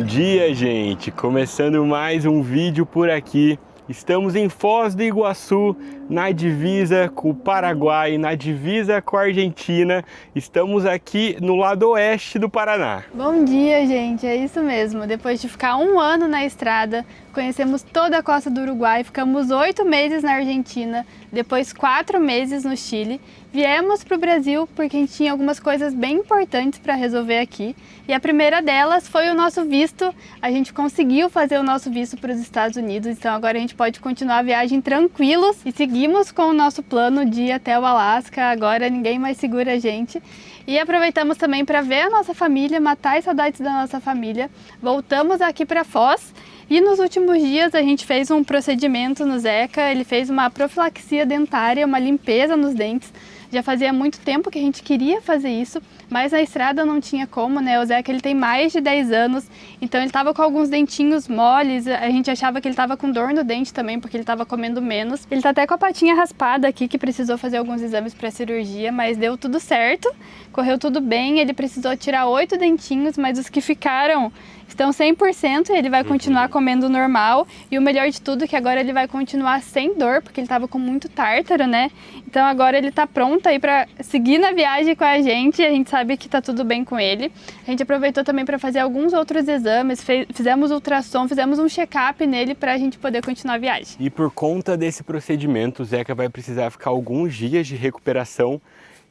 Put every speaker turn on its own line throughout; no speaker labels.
dia, gente! Começando mais um vídeo por aqui. Estamos em Foz do Iguaçu, na divisa com o Paraguai, na divisa com a Argentina. Estamos aqui no lado oeste do Paraná.
Bom dia, gente! É isso mesmo. Depois de ficar um ano na estrada, conhecemos toda a costa do Uruguai, ficamos 8 meses na Argentina, depois 4 meses no Chile. Viemos para o Brasil porque a gente tinha algumas coisas bem importantes para resolver aqui. E a primeira delas foi o nosso visto. A gente conseguiu fazer o nosso visto para os Estados Unidos, então agora a gente pode continuar a viagem tranquilos e seguimos com o nosso plano de ir até o Alasca. Agora ninguém mais segura a gente. E aproveitamos também para ver a nossa família, matar as saudades da nossa família. Voltamos aqui para Foz. E nos últimos dias a gente fez um procedimento no Zeca, ele fez uma profilaxia dentária, uma limpeza nos dentes. Já fazia muito tempo que a gente queria fazer isso, mas na estrada não tinha como, né? O Zeca ele tem mais de 10 anos, então ele tava com alguns dentinhos moles, a gente achava que ele tava com dor no dente também, porque ele tava comendo menos. Ele tá até com a patinha raspada aqui, que precisou fazer alguns exames para cirurgia, mas deu tudo certo, correu tudo bem. Ele precisou tirar 8 dentinhos, mas os que ficaram estão 100%, ele vai continuar comendo normal. E o melhor de tudo é que agora ele vai continuar sem dor, porque ele tava com muito tártaro, né? Então agora ele tá pronto aí para seguir na viagem com a gente sabe que tá tudo bem com ele. A gente aproveitou também para fazer alguns outros exames, fizemos ultrassom, fizemos um check-up nele para a gente poder continuar a viagem.
E por conta desse procedimento, o Zeca vai precisar ficar alguns dias de recuperação.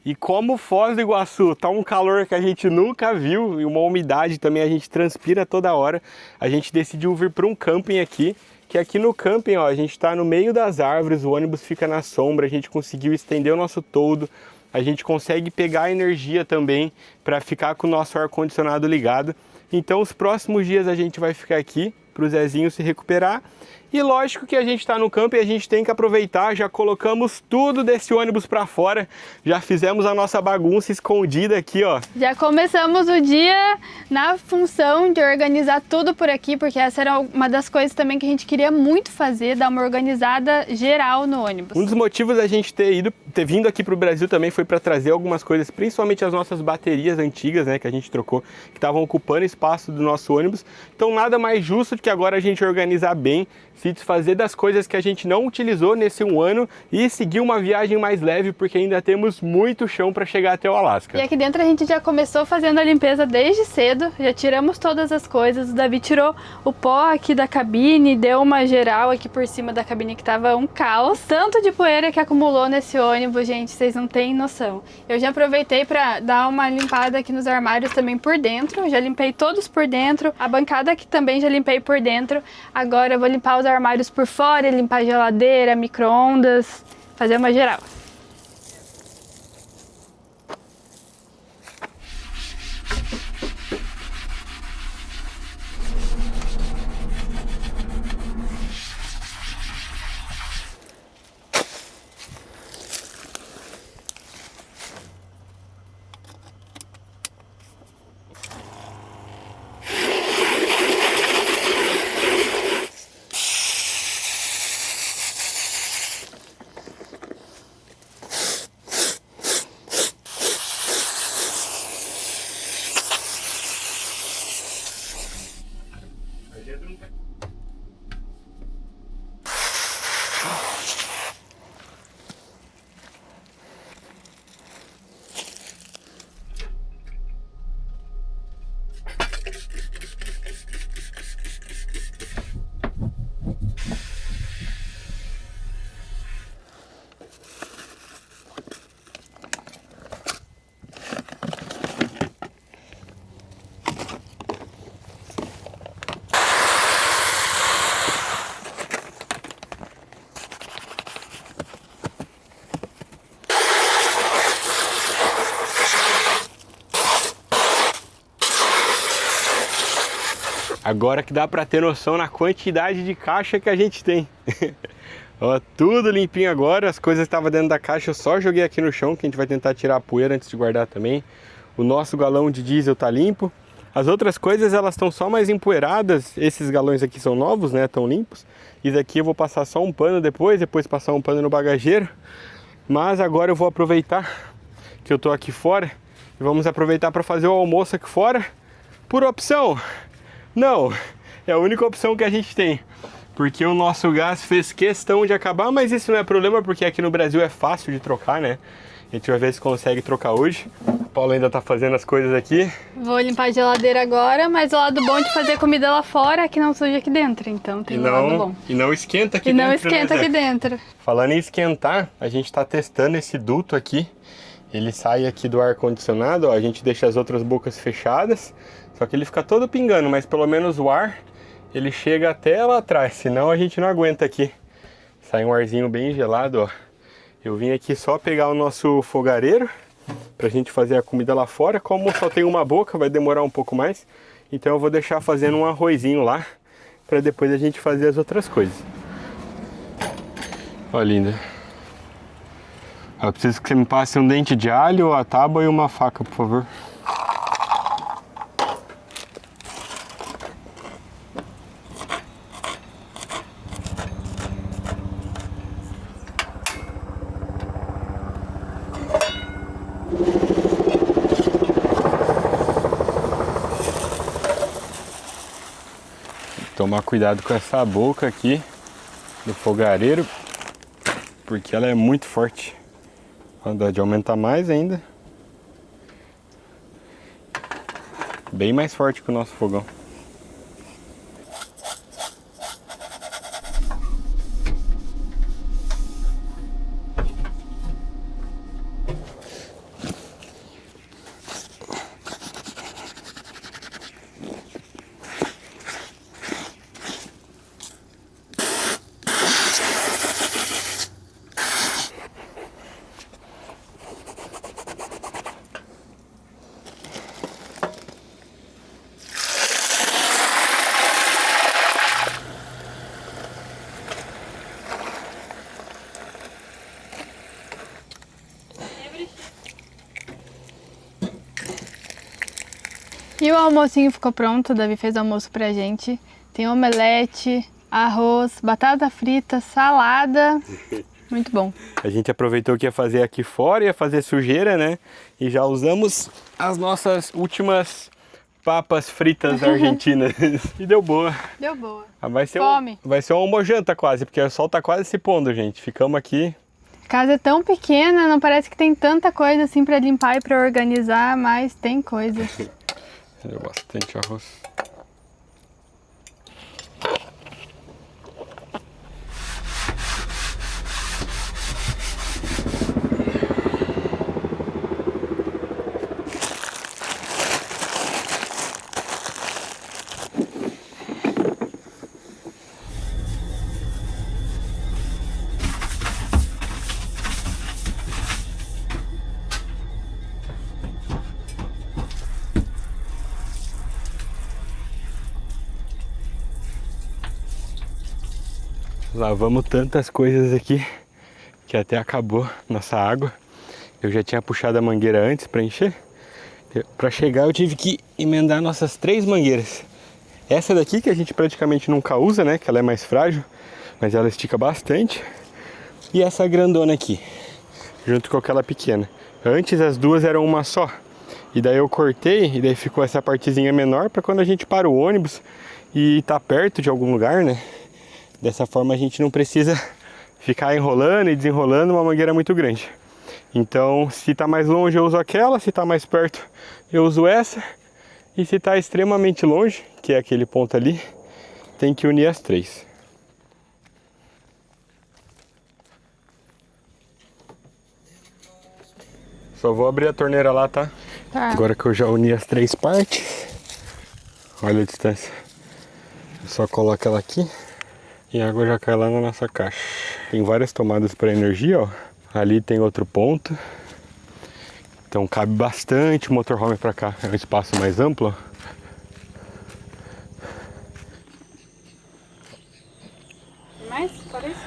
E como Foz do Iguaçu tá um calor que a gente nunca viu e uma umidade também, a gente transpira toda hora, a gente decidiu vir para um camping aqui, que aqui no camping, ó, a gente está no meio das árvores, o ônibus fica na sombra, a gente conseguiu estender o nosso toldo, a gente consegue pegar energia também para ficar com o nosso ar-condicionado ligado. Então os próximos dias a gente vai ficar aqui para o Zezinho se recuperar. E lógico que a gente está no campo e a gente tem que aproveitar, já colocamos tudo desse ônibus para fora, já fizemos a nossa bagunça escondida aqui, ó.
Já começamos o dia na função de organizar tudo por aqui, porque essa era uma das coisas também que a gente queria muito fazer, dar uma organizada geral no ônibus.
Um dos motivos da gente ter vindo aqui para o Brasil também foi para trazer algumas coisas, principalmente as nossas baterias antigas, né, que a gente trocou, que estavam ocupando espaço do nosso ônibus. Então nada mais justo do que agora a gente organizar bem, se desfazer das coisas que a gente não utilizou nesse um ano e seguir uma viagem mais leve, porque ainda temos muito chão para chegar até o Alasca.
E aqui dentro a gente já começou fazendo a limpeza desde cedo, já tiramos todas as coisas. O Davi tirou o pó aqui da cabine, deu uma geral aqui por cima da cabine que tava um caos. Tanto de poeira que acumulou nesse ônibus, gente, vocês não têm noção. Eu já aproveitei para dar uma limpada aqui nos armários também por dentro, já limpei todos por dentro, a bancada aqui também já limpei por dentro. Agora eu vou limpar os armários por fora, limpar a geladeira, micro-ondas, fazer uma geral.
Agora que dá para ter noção na quantidade de caixa que a gente tem. Ó, tudo limpinho agora, as coisas estavam dentro da caixa, eu só joguei aqui no chão, que a gente vai tentar tirar a poeira antes de guardar também. O nosso galão de diesel tá limpo. As outras coisas, elas estão só mais empoeiradas. Esses galões aqui são novos, né, estão limpos. Isso aqui eu vou passar só um pano depois passar um pano no bagageiro. Mas agora eu vou aproveitar que eu tô aqui fora e vamos aproveitar para fazer o almoço aqui fora. Por opção, Não, é a única opção que a gente tem. Porque o nosso gás fez questão de acabar, mas isso não é problema, porque aqui no Brasil é fácil de trocar, né? A gente vai ver se consegue trocar hoje. A Paula ainda tá fazendo as coisas aqui.
Vou limpar a geladeira agora, mas o lado bom de fazer comida lá fora é que não suja aqui dentro, então tem um lado bom.
E não esquenta aqui
E
dentro.
não esquenta
né, Zé?
aqui dentro.
Falando em esquentar, a gente tá testando esse duto aqui. Ele sai aqui do ar-condicionado, ó, a gente deixa as outras bocas fechadas, só que ele fica todo pingando, mas pelo menos o ar, ele chega até lá atrás, senão a gente não aguenta aqui. Sai um arzinho bem gelado, ó. Eu vim aqui só pegar o nosso fogareiro pra gente fazer a comida lá fora. Como só tem uma boca, vai demorar um pouco mais. Então eu vou deixar fazendo um arrozinho lá pra depois a gente fazer as outras coisas. Ó, linda. Eu preciso que você me passe um dente de alho, a tábua e uma faca, por favor. Tomar cuidado com essa boca aqui do fogareiro, porque ela é muito forte. Dá de aumentar mais ainda. Bem mais forte que o nosso fogão.
E o almocinho ficou pronto, o Davi fez o almoço pra gente. Tem omelete, arroz, batata frita, salada. Muito bom.
A gente aproveitou que ia fazer aqui fora, ia fazer sujeira, né? E já usamos as nossas últimas papas fritas argentinas. E deu boa.
Deu boa.
Vai ser
Fome.
vai ser uma almojanta quase, porque o sol tá quase se pondo, gente. Ficamos aqui.
A casa é tão pequena, não parece que tem tanta coisa assim pra limpar e pra organizar, mas tem coisa.
Deu bastante arroz. Lavamos tantas coisas aqui que até acabou nossa água. Eu já tinha puxado a mangueira antes para encher. Para chegar eu tive que emendar nossas 3 mangueiras. Essa daqui que a gente praticamente nunca usa, né? Que ela é mais frágil, mas ela estica bastante. E essa grandona aqui, junto com aquela pequena. Antes as duas eram uma só. E daí eu cortei e daí ficou essa partezinha menor para quando a gente para o ônibus e tá perto de algum lugar, né? Dessa forma a gente não precisa ficar enrolando e desenrolando uma mangueira muito grande. Então, se está mais longe eu uso aquela, se está mais perto eu uso essa. E se está extremamente longe, que é aquele ponto ali, tem que unir as 3. Só vou abrir a torneira lá, tá?
Tá.
Agora que eu já uni as 3 partes, olha a distância. Eu só coloco ela aqui. E a água já cai lá na nossa caixa. Tem várias tomadas para energia, ó. Ali tem outro ponto. Então cabe bastante motorhome para cá. É um espaço mais amplo.
Mais? Parece?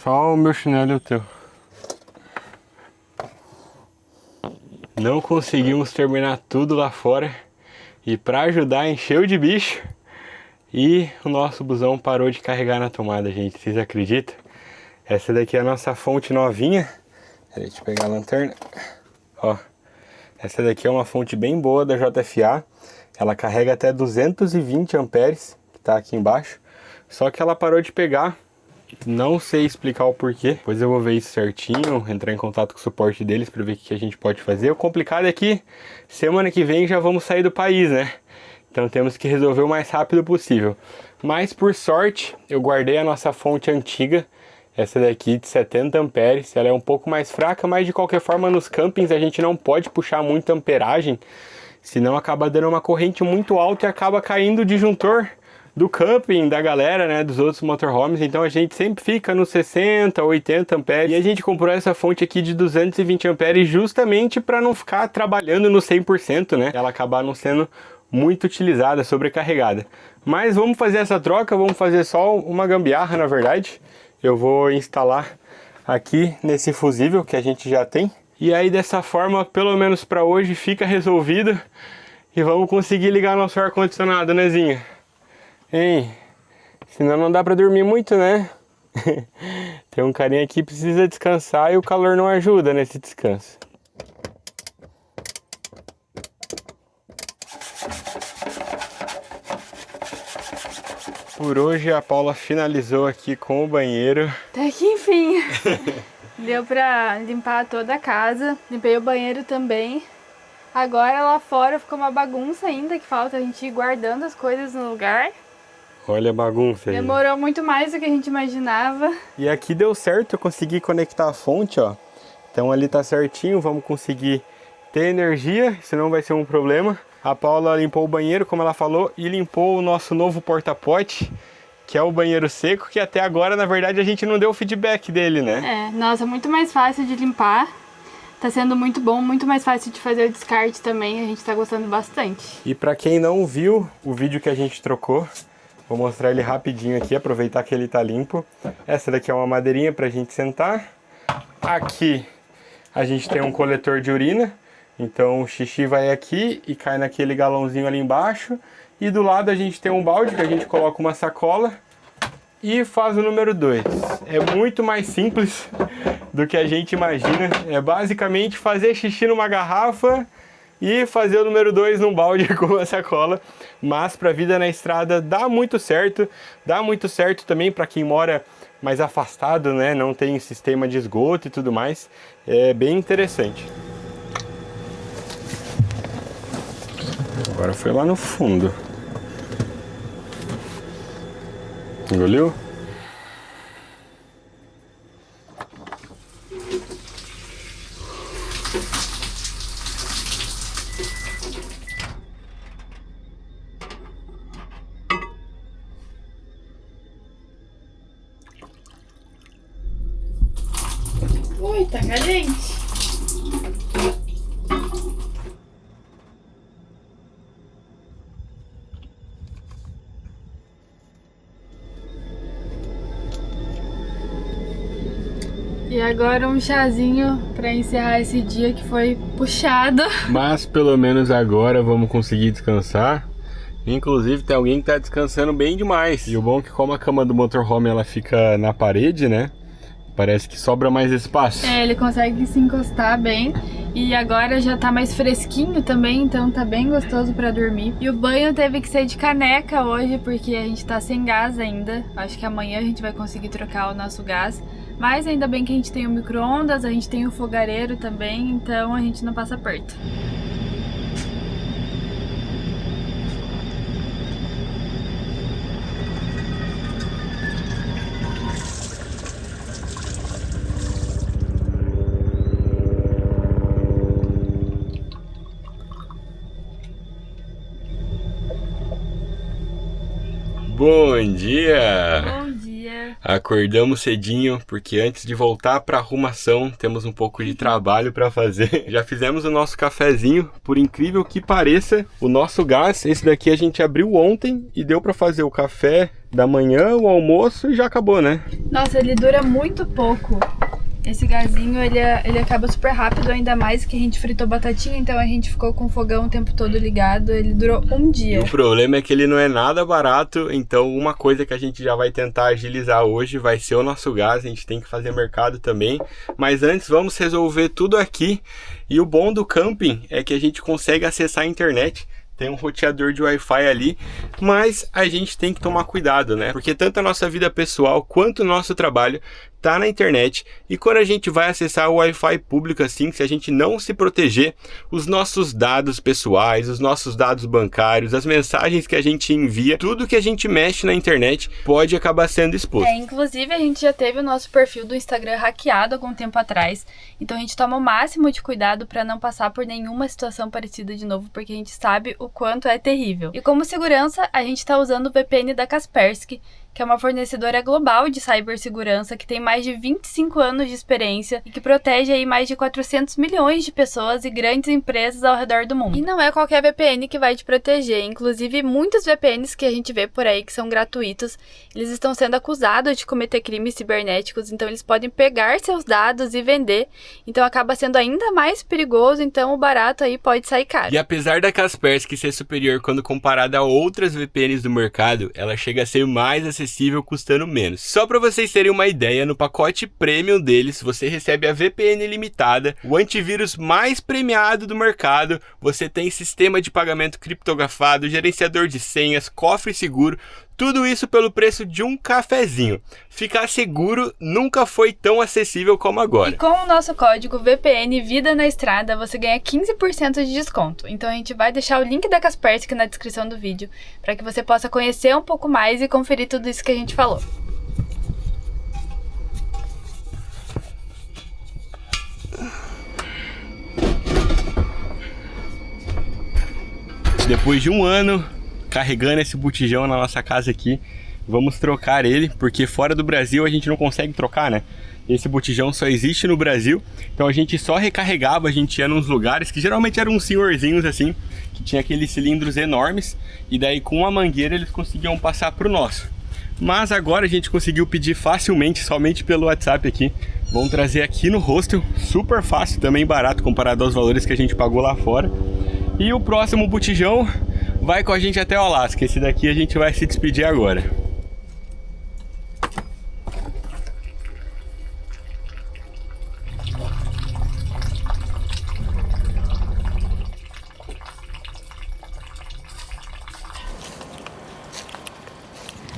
Só o meu chinelo e o teu. Não conseguimos terminar tudo lá fora. E para ajudar, encheu de bicho. E o nosso busão parou de carregar na tomada, gente. Vocês acreditam? Essa daqui é a nossa fonte novinha. Peraí, deixa eu pegar a lanterna. Ó, essa daqui é uma fonte bem boa da JFA. Ela carrega até 220 amperes, que tá aqui embaixo. Só que ela parou de pegar. Não sei explicar o porquê. Depois eu vou ver isso certinho, entrar em contato com o suporte deles para ver o que a gente pode fazer. O complicado é que semana que vem já vamos sair do país, né? Então temos que resolver o mais rápido possível. Mas por sorte, eu guardei a nossa fonte antiga. Essa daqui de 70 amperes. Ela é um pouco mais fraca, mas de qualquer forma nos campings a gente não pode puxar muita amperagem. Senão acaba dando uma corrente muito alta e acaba caindo o disjuntor do camping, da galera, né, dos outros motorhomes. Então a gente sempre fica nos 60, 80 amperes. E a gente comprou essa fonte aqui de 220 amperes justamente para não ficar trabalhando no 100%, né? Ela acabar não sendo muito utilizada, sobrecarregada. Mas vamos fazer essa troca, vamos fazer só uma gambiarra, na verdade. Eu vou instalar aqui nesse fusível que a gente já tem. E aí dessa forma, pelo menos para hoje, fica resolvido. E vamos conseguir ligar nosso ar-condicionado, né, Zinha? Hein? Senão não dá pra dormir muito, né? Tem um carinha aqui que precisa descansar e o calor não ajuda nesse descanso. Por hoje a Paula finalizou aqui com o banheiro.
Até que enfim. Deu pra limpar toda a casa. Limpei o banheiro também. Agora lá fora ficou uma bagunça ainda, que falta a gente ir guardando as coisas no lugar.
Olha a bagunça aí.
Demorou muito mais do que a gente imaginava.
E aqui deu certo, eu consegui conectar a fonte, ó. Então ali tá certinho, vamos conseguir ter energia, senão vai ser um problema. A Paula limpou o banheiro, como ela falou, e limpou o nosso novo porta-pote, que é o banheiro seco, que até agora, na verdade, a gente não deu o feedback dele, né?
Nossa, muito mais fácil de limpar. Tá sendo muito bom, muito mais fácil de fazer o descarte também, a gente tá gostando bastante.
E pra quem não viu o vídeo que a gente trocou, vou mostrar ele rapidinho aqui, aproveitar que ele tá limpo. Essa daqui é uma madeirinha pra gente sentar. Aqui a gente tem um coletor de urina. Então o xixi vai aqui e cai naquele galãozinho ali embaixo. E do lado a gente tem um balde que a gente coloca uma sacola e faz o número 2. É muito mais simples do que a gente imagina. É basicamente fazer xixi numa garrafa e fazer o número 2 num balde com uma sacola. Mas para a vida na estrada dá muito certo também para quem mora mais afastado, né? Não tem sistema de esgoto e tudo mais. É bem interessante. Agora foi lá no fundo. Engoliu?
Ui, tá caliente. E agora um chazinho para encerrar esse dia que foi puxado.
Mas pelo menos agora vamos conseguir descansar. Inclusive tem alguém que tá descansando bem demais. E o bom é que como a cama do motorhome ela fica na parede, né? Parece que sobra mais espaço.
Ele consegue se encostar bem. E agora já tá mais fresquinho também, então tá bem gostoso pra dormir. E o banho teve que ser de caneca hoje, porque a gente tá sem gás ainda. Acho que amanhã a gente vai conseguir trocar o nosso gás. Mas ainda bem que a gente tem o micro-ondas, a gente tem o fogareiro também, então a gente não passa perto.
Bom dia!
Bom dia!
Acordamos cedinho, porque antes de voltar para arrumação, temos um pouco de trabalho para fazer. Já fizemos o nosso cafezinho, por incrível que pareça, o nosso gás, esse daqui a gente abriu ontem e deu para fazer o café da manhã, o almoço e já acabou, né?
Nossa, ele dura muito pouco. Esse gazinho, ele acaba super rápido, ainda mais que a gente fritou batatinha, então a gente ficou com o fogão o tempo todo ligado, ele durou um dia.
E o problema é que ele não é nada barato, então uma coisa que a gente já vai tentar agilizar hoje vai ser o nosso gás, a gente tem que fazer mercado também. Mas antes vamos resolver tudo aqui, e o bom do camping é que a gente consegue acessar a internet. tem um roteador de Wi-Fi ali, mas a gente tem que tomar cuidado, né? Porque tanto a nossa vida pessoal quanto o nosso trabalho tá na internet, e quando a gente vai acessar o Wi-Fi público assim, se a gente não se proteger, os nossos dados pessoais, os nossos dados bancários, as mensagens que a gente envia, tudo que a gente mexe na internet pode acabar sendo exposto.
Inclusive a gente já teve o nosso perfil do Instagram hackeado algum tempo atrás, então a gente toma o máximo de cuidado para não passar por nenhuma situação parecida de novo, porque a gente sabe o quanto é terrível. E como segurança, a gente está usando o VPN da Kaspersky, que é uma fornecedora global de cibersegurança que tem mais de 25 anos de experiência e que protege aí mais de 400 milhões de pessoas e grandes empresas ao redor do mundo. E não é qualquer VPN que vai te proteger, inclusive muitos VPNs que a gente vê por aí que são gratuitos, eles estão sendo acusados de cometer crimes cibernéticos, então eles podem pegar seus dados e vender, então acaba sendo ainda mais perigoso, então o barato aí pode sair caro.
E apesar da Kaspersky ser superior quando comparada a outras VPNs do mercado, ela chega a ser mais acessível, custando menos. Só para vocês terem uma ideia, no pacote premium deles, você recebe a VPN limitada, o antivírus mais premiado do mercado, você tem sistema de pagamento criptografado, gerenciador de senhas, cofre seguro, tudo isso pelo preço de um cafezinho. Ficar seguro nunca foi tão acessível como agora.
E com o nosso código VPN Vida na Estrada, você ganha 15% de desconto. Então a gente vai deixar o link da Kaspersky na descrição do vídeo, para que você possa conhecer um pouco mais e conferir tudo isso que a gente falou.
Depois de um ano carregando esse botijão na nossa casa aqui, vamos trocar ele, porque fora do Brasil a gente não consegue trocar, né? Esse botijão só existe no Brasil, então a gente só recarregava, a gente ia nos lugares que geralmente eram uns senhorzinhos assim, que tinha aqueles cilindros enormes, e daí com a mangueira eles conseguiam passar pro nosso. Mas agora a gente conseguiu pedir facilmente, somente pelo WhatsApp aqui. Vão trazer aqui no hostel, super fácil, também barato comparado aos valores que a gente pagou lá fora. E o próximo botijão vai com a gente até o Alasca. Esse daqui a gente vai se despedir agora.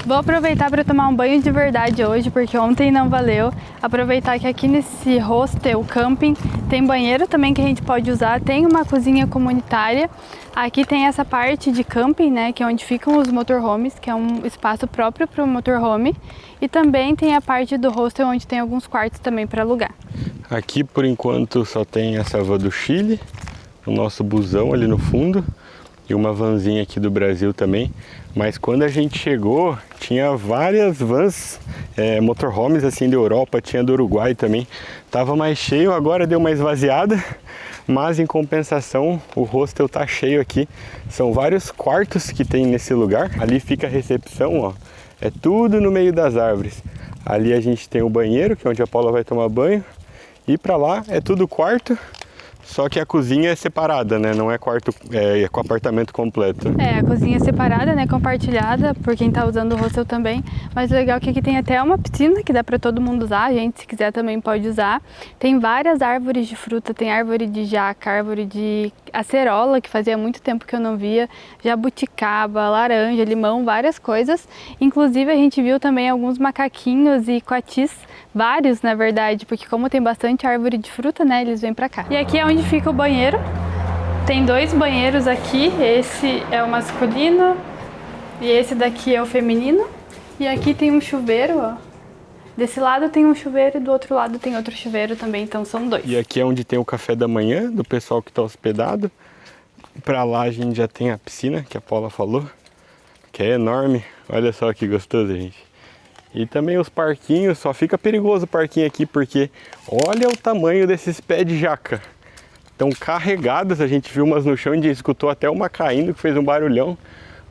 Vou aproveitar para tomar um banho de verdade hoje, porque ontem não valeu. Aproveitar que aqui nesse hostel, camping, tem banheiro também que a gente pode usar, tem uma cozinha comunitária. Aqui tem essa parte de camping, né, que é onde ficam os motorhomes, que é um espaço próprio para o motorhome. E também tem a parte do hostel onde tem alguns quartos também para alugar.
Aqui por enquanto só tem essa van do Chile, o nosso busão ali no fundo e uma vanzinha aqui do Brasil também. Mas quando a gente chegou, tinha várias vans, motorhomes assim da Europa, tinha do Uruguai também. Tava mais cheio, agora deu uma esvaziada, mas em compensação o hostel tá cheio aqui. São vários quartos que tem nesse lugar. Ali fica a recepção, ó. É tudo no meio das árvores. Ali a gente tem o banheiro, que é onde a Paula vai tomar banho. E pra lá é tudo quarto. Só que a cozinha é separada, né? Não é quarto, é com apartamento completo.
A cozinha é separada, né? Compartilhada por quem tá usando o hostel também. Mas o legal é que aqui tem até uma piscina que dá pra todo mundo usar. A gente, se quiser, também pode usar. Tem várias árvores de fruta. Tem árvore de jaca, árvore de acerola, que fazia muito tempo que eu não via. Jabuticaba, laranja, limão, várias coisas. Inclusive, a gente viu também alguns macaquinhos e coatis. Vários, na verdade, porque como tem bastante árvore de fruta, né? Eles vêm pra cá. E aqui é onde fica o banheiro. Tem dois banheiros aqui, esse é o masculino e esse daqui é o feminino. E aqui tem um chuveiro, ó. Desse lado tem um chuveiro e do outro lado tem outro chuveiro também, então são dois.
E aqui é onde tem o café da manhã do pessoal que está hospedado. Pra lá a gente já tem a piscina, que a Paula falou, que é enorme. Olha só que gostoso, gente. E também os parquinhos, só fica perigoso o parquinho aqui, porque olha o tamanho desses pés de jaca. Estão carregados, a gente viu umas no chão e escutou até uma caindo que fez um barulhão,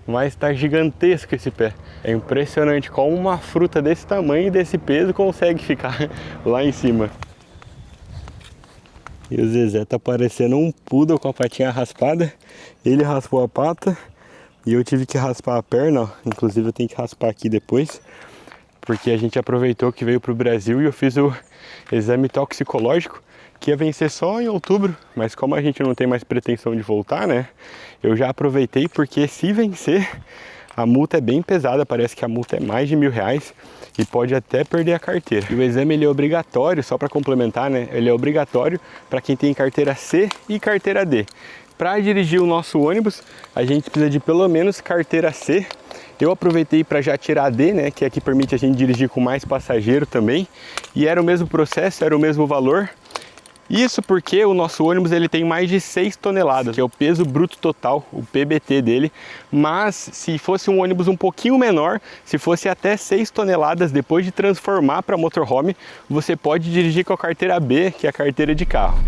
mas está gigantesco esse pé. É impressionante como uma fruta desse tamanho e desse peso consegue ficar lá em cima. E o Zezé tá parecendo um poodle com a patinha raspada. Ele raspou a pata e eu tive que raspar a perna, ó. Inclusive eu tenho que raspar aqui depois, porque a gente aproveitou que veio para o Brasil e eu fiz o exame toxicológico que ia vencer só em outubro, mas como a gente não tem mais pretensão de voltar, né? Eu já aproveitei porque se vencer, a multa é bem pesada, parece que a multa é mais de R$1.000 e pode até perder a carteira. E o exame ele é obrigatório, só para complementar, né? Ele é obrigatório para quem tem carteira C e carteira D. Para dirigir o nosso ônibus, a gente precisa de pelo menos carteira C. Eu aproveitei para já tirar a D, né, que é que permite a gente dirigir com mais passageiro também. E era o mesmo processo, era o mesmo valor. Isso porque o nosso ônibus ele tem mais de 6 toneladas, que é o peso bruto total, o PBT dele. Mas se fosse um ônibus um pouquinho menor, se fosse até 6 toneladas, depois de transformar para motorhome, você pode dirigir com a carteira B, que é a carteira de carro.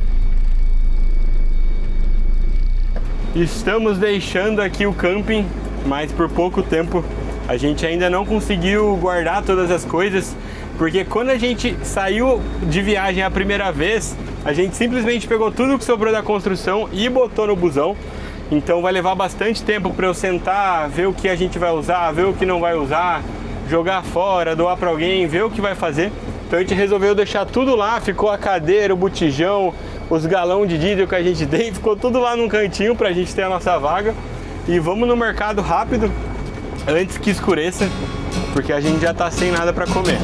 Estamos deixando aqui o camping, mas por pouco tempo. A gente ainda não conseguiu guardar todas as coisas, porque quando a gente saiu de viagem a primeira vez, a gente simplesmente pegou tudo que sobrou da construção e botou no busão. Então vai levar bastante tempo para eu sentar, ver o que a gente vai usar, ver o que não vai usar, jogar fora, doar para alguém, ver o que vai fazer. Então a gente resolveu deixar tudo lá, ficou a cadeira, o botijão, os galão de diesel que a gente tem, ficou tudo lá num cantinho pra gente ter a nossa vaga. E vamos no mercado rápido, antes que escureça, porque a gente já tá sem nada para comer.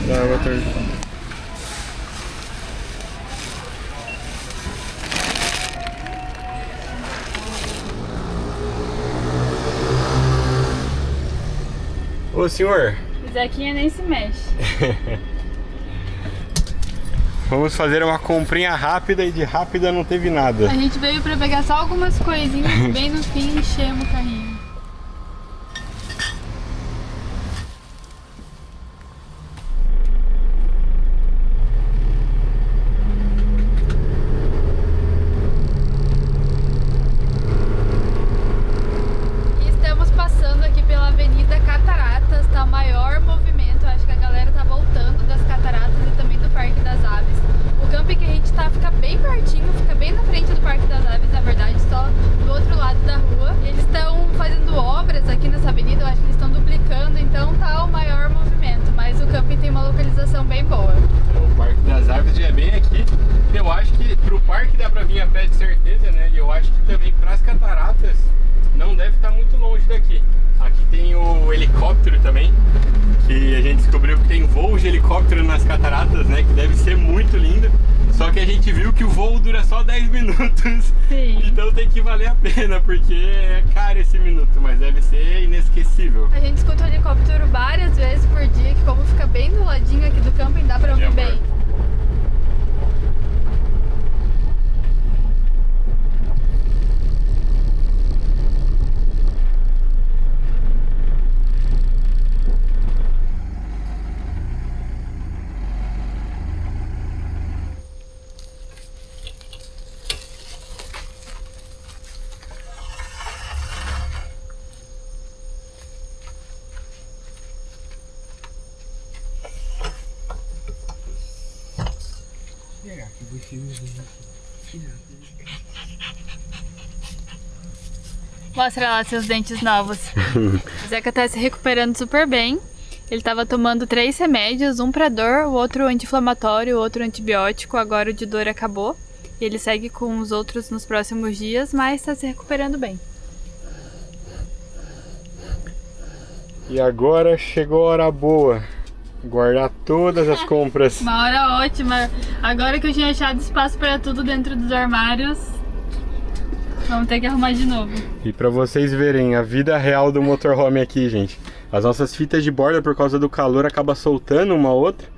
Boa tarde. Ô senhor!
O Zequinha nem se mexe.
Vamos fazer uma comprinha rápida e de rápida não teve nada.
A gente veio pra pegar só algumas coisinhas, bem no fim enchemos o carrinho.
Nas cataratas, né, que deve ser muito lindo, só que a gente viu que o voo dura só 10 minutos. Sim. Então tem que valer a pena, porque é caro esse minuto, mas deve ser inesquecível.
A gente escuta o helicóptero várias vezes por dia, que como fica bem do ladinho aqui do camping, dá pra ouvir bem. Mostra lá seus dentes novos. O Zeca tá se recuperando super bem. Ele tava tomando 3 remédios, um pra dor, o outro anti-inflamatório, o outro antibiótico. Agora o de dor acabou. E ele segue com os outros nos próximos dias, mas tá se recuperando bem.
E agora chegou a hora boa. Guardar todas as compras.
Uma hora ótima. Agora que eu tinha achado espaço para tudo dentro dos armários, vamos ter que arrumar de novo.
E para vocês verem a vida real do motorhome aqui, gente. As nossas fitas de borda, por causa do calor, acaba soltando uma outra.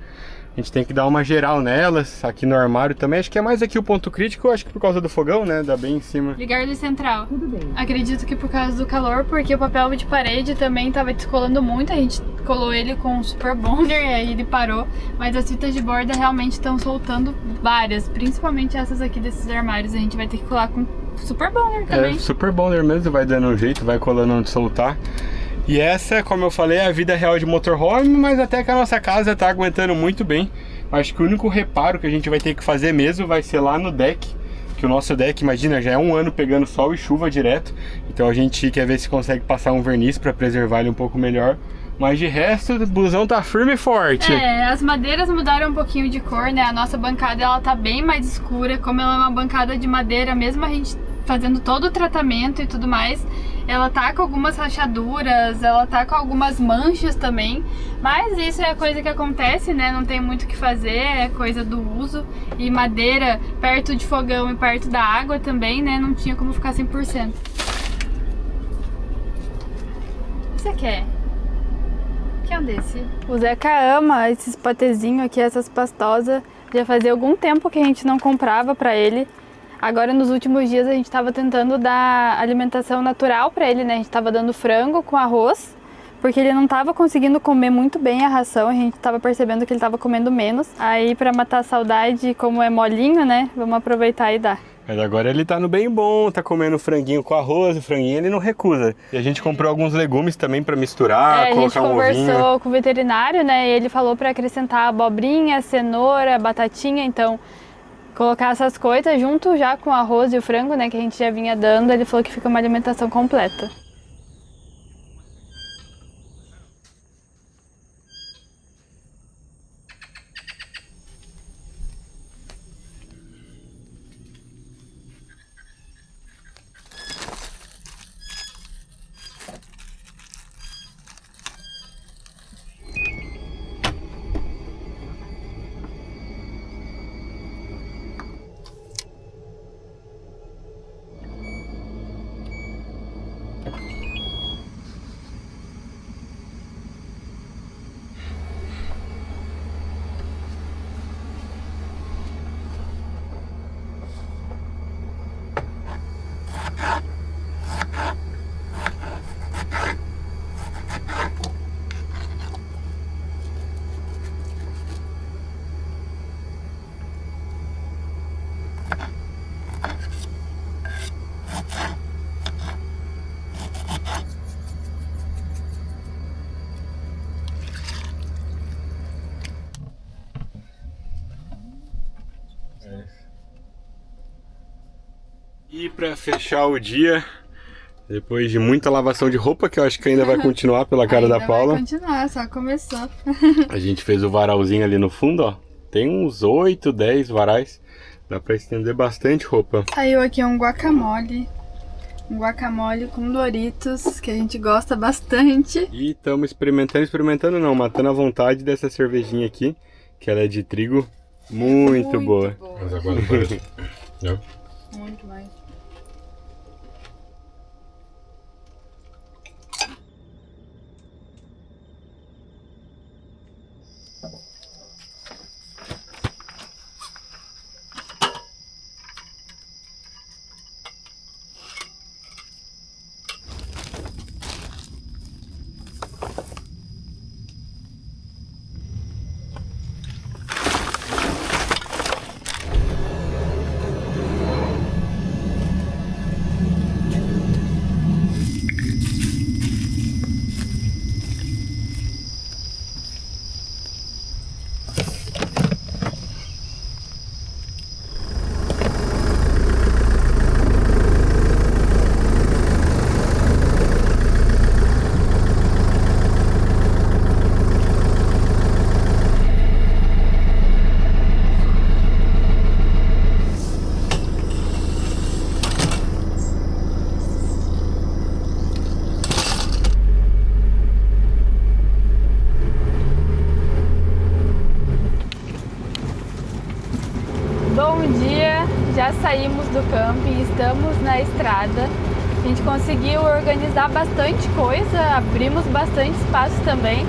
A gente tem que dar uma geral nelas, aqui no armário também. Acho que é mais aqui o ponto crítico, acho que por causa do fogão, né? Dá bem em cima.
Ligar luz central. Tudo bem. Acredito que por causa do calor, porque o papel de parede também tava descolando muito. A gente colou ele com um super bonder e aí ele parou. Mas as fitas de borda realmente estão soltando várias, principalmente essas aqui desses armários. A gente vai ter que colar com super bonder também.
É, super bonder mesmo, vai dando um jeito, vai colando onde soltar. E essa, como eu falei, é a vida real de motorhome, mas até que a nossa casa tá aguentando muito bem. Acho que o único reparo que a gente vai ter que fazer mesmo vai ser lá no deck. Que o nosso deck, imagina, já é um ano pegando sol e chuva direto. Então a gente quer ver se consegue passar um verniz para preservar ele um pouco melhor. Mas de resto, o busão tá firme e forte.
É, as madeiras mudaram um pouquinho de cor, né? A nossa bancada, ela tá bem mais escura. Como ela é uma bancada de madeira, mesmo a gente fazendo todo o tratamento e tudo mais, ela tá com algumas rachaduras, ela tá com algumas manchas também, mas isso é coisa que acontece, né? Não tem muito o que fazer, é coisa do uso. E madeira perto de fogão e perto da água também, né? Não tinha como ficar 100%. O que você quer? Que um desse? O Zeca ama esses patezinhos aqui, essas pastosas. Já fazia algum tempo que a gente não comprava pra ele. Agora, nos últimos dias, a gente estava tentando dar alimentação natural para ele, né? A gente estava dando frango com arroz, porque ele não estava conseguindo comer muito bem a ração, a gente estava percebendo que ele estava comendo menos. Aí, para matar a saudade, como é molinho, né? Vamos aproveitar e dar.
Mas agora ele tá no bem bom, tá comendo franguinho com arroz, o franguinho ele não recusa. E a gente comprou alguns legumes também para misturar, colocar um ovinho.
A gente conversou com o veterinário, né? E ele falou para acrescentar abobrinha, cenoura, batatinha, então colocar essas coisas junto já com o arroz e o frango, né, que a gente já vinha dando, ele falou que fica uma alimentação completa.
E para fechar o dia, depois de muita lavação de roupa, que eu acho que ainda vai continuar pela cara da Paula.
Vai continuar, só começou.
A gente fez o varalzinho ali no fundo, ó. Tem uns 8, 10 varais. Dá para estender bastante roupa.
Saiu aqui um guacamole. Um guacamole com Doritos, que a gente gosta bastante.
E estamos experimentando não, matando a vontade dessa cervejinha aqui, que ela é de trigo. Muito boa.
Mas agora parece. Não?
Muito mais. Bom dia, já saímos do camping, estamos na estrada. A gente conseguiu organizar bastante coisa, abrimos bastante espaço também.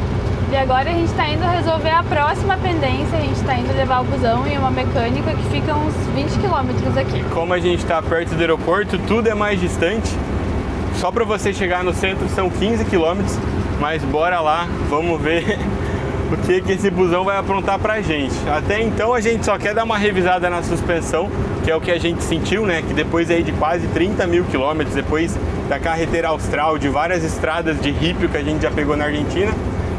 E agora a gente está indo resolver a próxima pendência, a gente está indo levar o busão em uma mecânica que fica uns 20 quilômetros aqui.
Como a gente está perto do aeroporto, tudo é mais distante. Só para você chegar no centro são 15 quilômetros, mas bora lá, vamos ver o que esse busão vai aprontar pra gente. Até então a gente só quer dar uma revisada na suspensão, que é o que a gente sentiu, né? Que depois aí de quase 30 mil quilômetros, depois da carretera austral, de várias estradas de ripio que a gente já pegou na Argentina,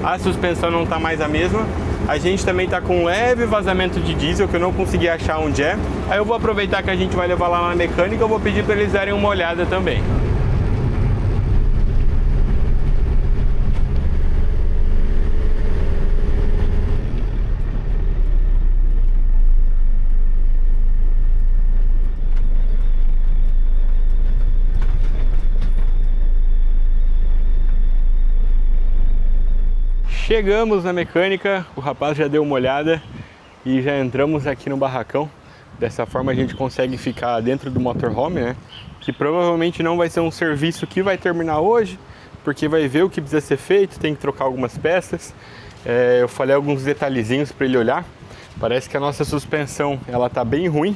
a suspensão não tá mais a mesma. A gente também tá com um leve vazamento de diesel que eu não consegui achar onde é. Aí eu vou aproveitar que a gente vai levar lá na mecânica, eu vou pedir para eles darem uma olhada também. Chegamos na mecânica, o rapaz já deu uma olhada e já entramos aqui no barracão. Dessa forma a gente consegue ficar dentro do motorhome, né? Que provavelmente não vai ser um serviço que vai terminar hoje, porque vai ver o que precisa ser feito, tem que trocar algumas peças. Eu falei alguns detalhezinhos para ele olhar. Parece que a nossa suspensão ela tá bem ruim,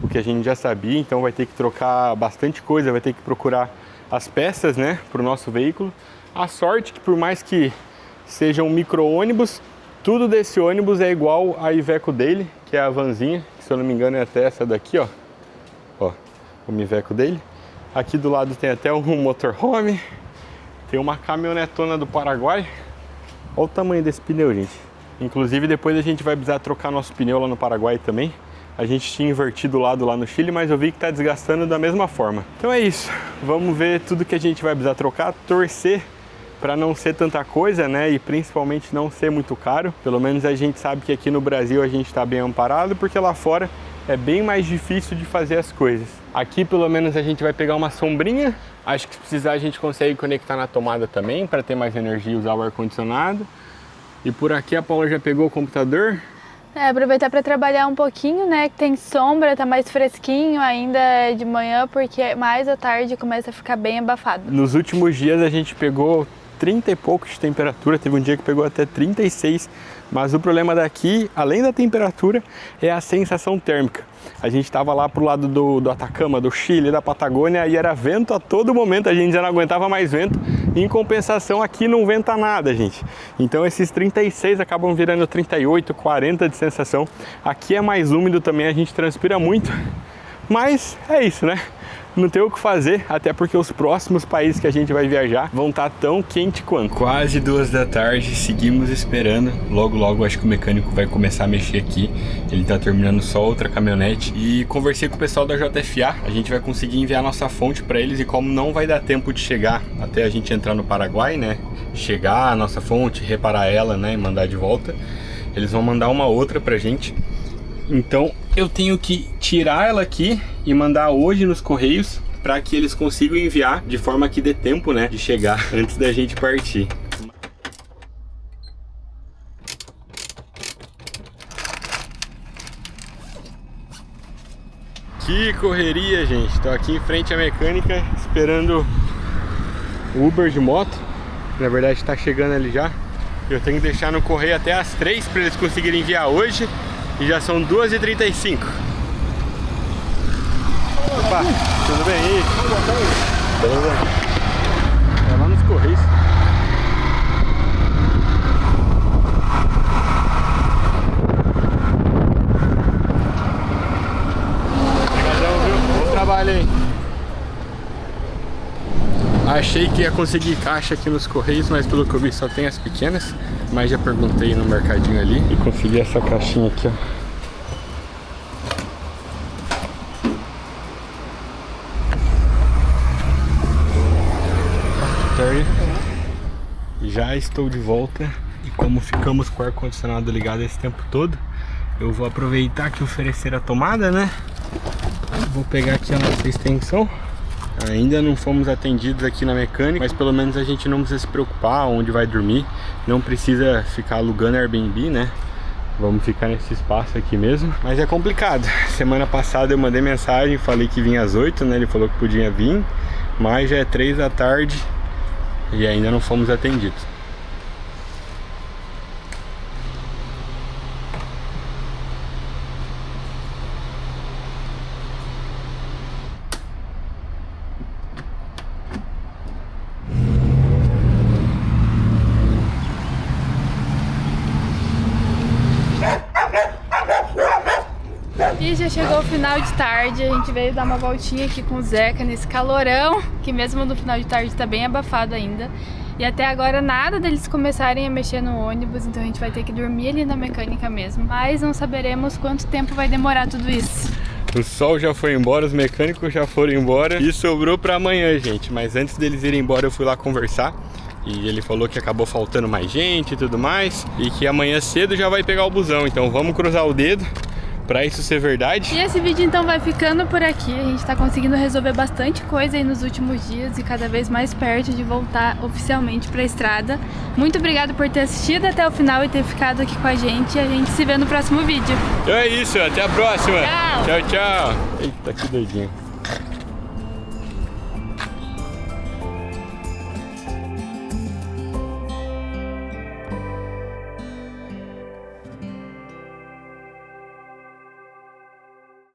o que a gente já sabia, então vai ter que trocar bastante coisa, vai ter que procurar as peças, né, para o nosso veículo. A sorte que por mais que seja um micro-ônibus, tudo desse ônibus é igual a Iveco dele, que é a vanzinha, que se eu não me engano é até essa daqui, ó. Ó, o Iveco dele. Aqui do lado tem até um motorhome, tem uma caminhonetona do Paraguai. Olha o tamanho desse pneu, gente. Inclusive depois a gente vai precisar trocar nosso pneu lá no Paraguai também. A gente tinha invertido o lado lá no Chile, mas eu vi que tá desgastando da mesma forma. Então é isso, vamos ver tudo que a gente vai precisar trocar, torcer para não ser tanta coisa, né, e principalmente não ser muito caro. Pelo menos a gente sabe que aqui no Brasil a gente está bem amparado, porque lá fora é bem mais difícil de fazer as coisas. Aqui pelo menos a gente vai pegar uma sombrinha, acho que se precisar a gente consegue conectar na tomada também, para ter mais energia e usar o ar-condicionado. E por aqui a Paula já pegou o computador.
Aproveitar para trabalhar um pouquinho, né, que tem sombra, tá mais fresquinho ainda de manhã, porque mais à tarde começa a ficar bem abafado.
Nos últimos dias a gente pegou 30 e poucos de temperatura, teve um dia que pegou até 36, mas o problema daqui, além da temperatura, é a sensação térmica. A gente estava lá pro lado do Atacama, do Chile, da Patagônia, e era vento a todo momento, a gente já não aguentava mais vento. Em compensação, aqui não venta nada, gente. Então esses 36 acabam virando 38, 40 de sensação. Aqui é mais úmido também, a gente transpira muito, mas é isso, né? Não tem o que fazer, até porque os próximos países que a gente vai viajar vão estar tão quente quanto. Quase 2 da tarde, seguimos esperando. Logo, logo, acho que o mecânico vai começar a mexer aqui. Ele tá terminando só outra caminhonete. E conversei com o pessoal da JFA. A gente vai conseguir enviar nossa fonte para eles. E como não vai dar tempo de chegar até a gente entrar no Paraguai, né? Chegar a nossa fonte, reparar ela, né? E mandar de volta. Eles vão mandar uma outra pra gente. Então eu tenho que tirar ela aqui e mandar hoje nos correios para que eles consigam enviar de forma que dê tempo, né, de chegar antes da gente partir. Que correria, gente. Tô aqui em frente à mecânica esperando o Uber de moto. Na verdade tá chegando ali já. Eu tenho que deixar no correio até as 3 para eles conseguirem enviar hoje. E já são 2h35. Opa, tudo bem aí? Beleza? É lá nos correios. Obrigadão, viu? Bom trabalho aí. Achei que ia conseguir caixa aqui nos correios, mas pelo que eu vi só tem as pequenas. Mas já perguntei no mercadinho ali e consegui essa caixinha aqui, ó. Já estou de volta e como ficamos com o ar-condicionado ligado esse tempo todo, eu vou aproveitar que oferecer a tomada, né? Vou pegar aqui a nossa extensão. Ainda não fomos atendidos aqui na mecânica, mas pelo menos a gente não precisa se preocupar onde vai dormir. Não precisa ficar alugando Airbnb, né? Vamos ficar nesse espaço aqui mesmo. Mas é complicado. Semana passada eu mandei mensagem, falei que vinha às 8, né? Ele falou que podia vir, mas já é 3 da tarde e ainda não fomos atendidos.
já chegou o final de tarde, a gente veio dar uma voltinha aqui com o Zeca nesse calorão, que mesmo no final de tarde tá bem abafado ainda. E até agora nada deles começarem a mexer no ônibus, então a gente vai ter que dormir ali na mecânica mesmo. Mas não saberemos quanto tempo vai demorar tudo isso.
O sol já foi embora, os mecânicos já foram embora e sobrou pra amanhã, gente. Mas antes deles irem embora eu fui lá conversar. E ele falou que acabou faltando mais gente e tudo mais. E que amanhã cedo já vai pegar o busão, então vamos cruzar o dedo pra isso ser verdade.
E esse vídeo então vai ficando por aqui. A gente tá conseguindo resolver bastante coisa aí nos últimos dias e cada vez mais perto de voltar oficialmente pra estrada. Muito obrigado por ter assistido até o final e ter ficado aqui com a gente. A gente se vê no próximo vídeo.
Então é isso, até a próxima.
Tchau.
Tchau, tchau. Eita, que doidinho.